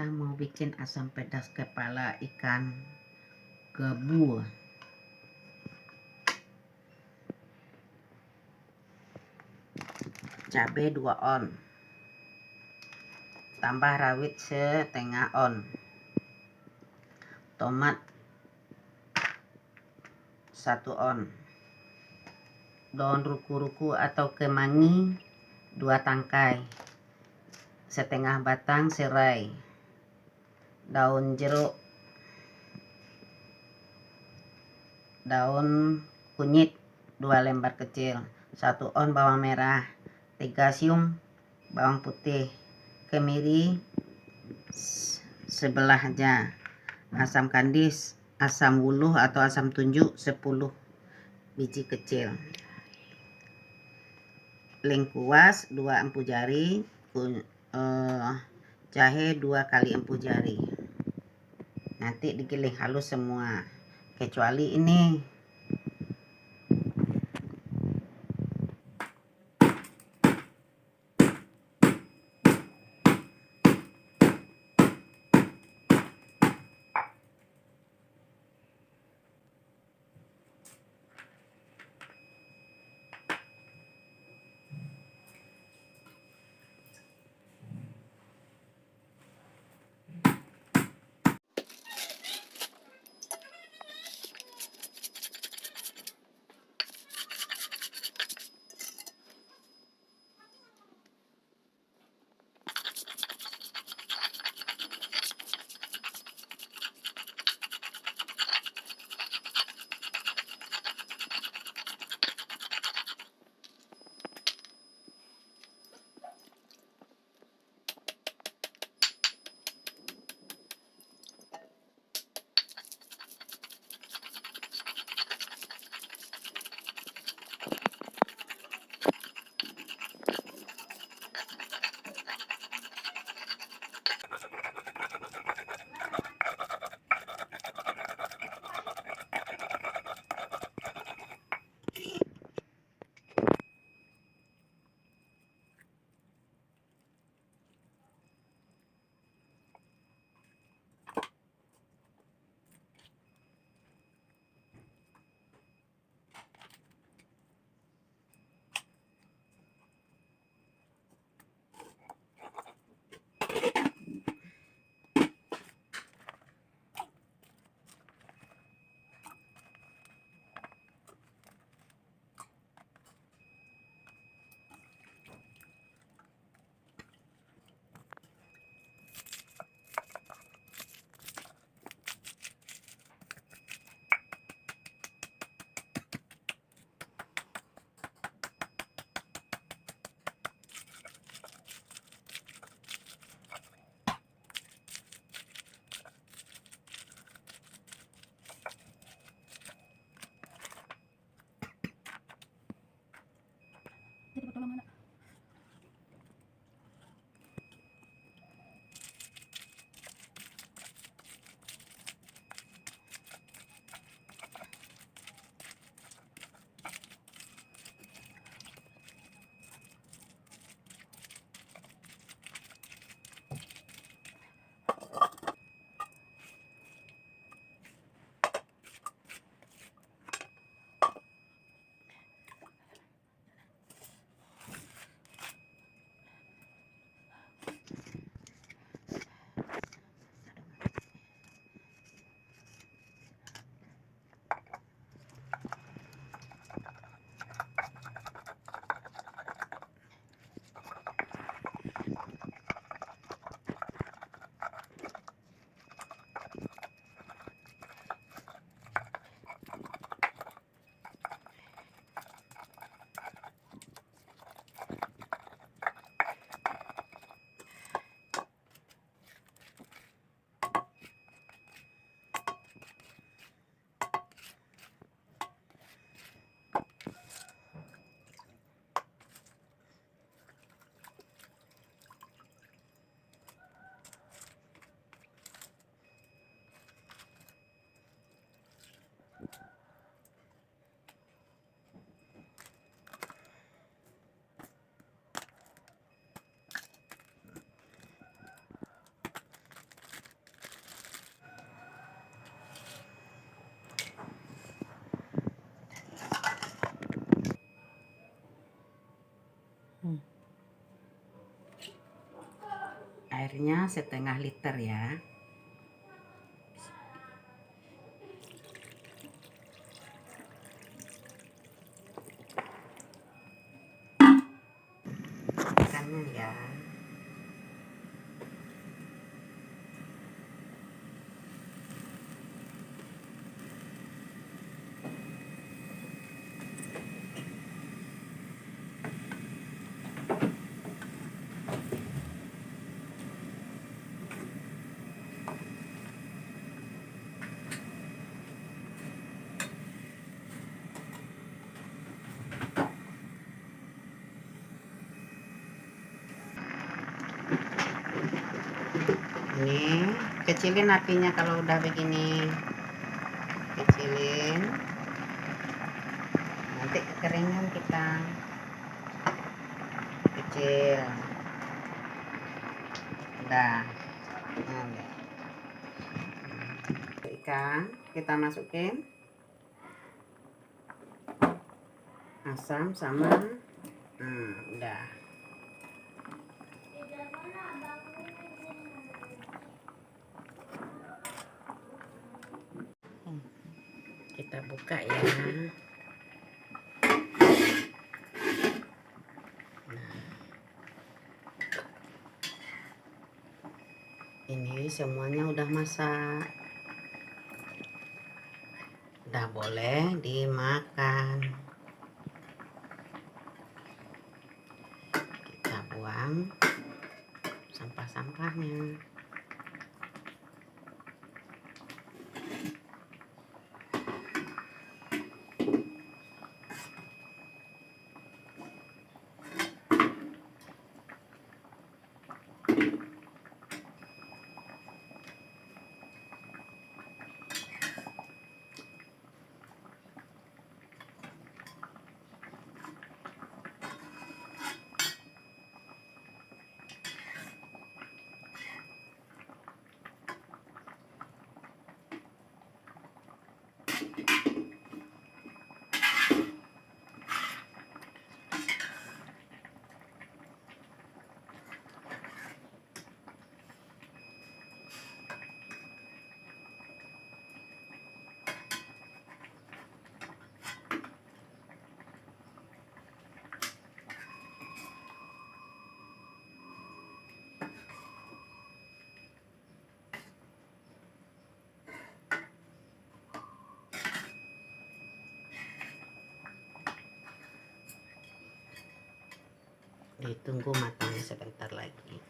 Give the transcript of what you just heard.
kita mau bikin asam pedas kepala ikan kebo. Cabai 2 on, tambah rawit setengah on, tomat 1 on, daun ruku-ruku atau kemangi 2 tangkai, setengah batang serai, daun jeruk, daun kunyit 2 lembar kecil, 1 on bawang merah, 3 siung bawang putih, kemiri sebelah aja, asam kandis, asam wuluh atau asam tunjuk 10 biji kecil, lengkuas 2 empu jari, jahe 2 kali empu jari. Nanti digiling halus semua kecuali ini. Airnya setengah liter ya. Ikannya ya. Ini kecilin apinya kalau udah begini, kecilin, nanti kekeringan kita. Kecil udah. Ikan kita masukin asam sama udah. Kita buka ya. Ini semuanya udah masak, udah boleh dimakan. Kita buang sampah-sampahnya. Ditunggu matang sebentar lagi.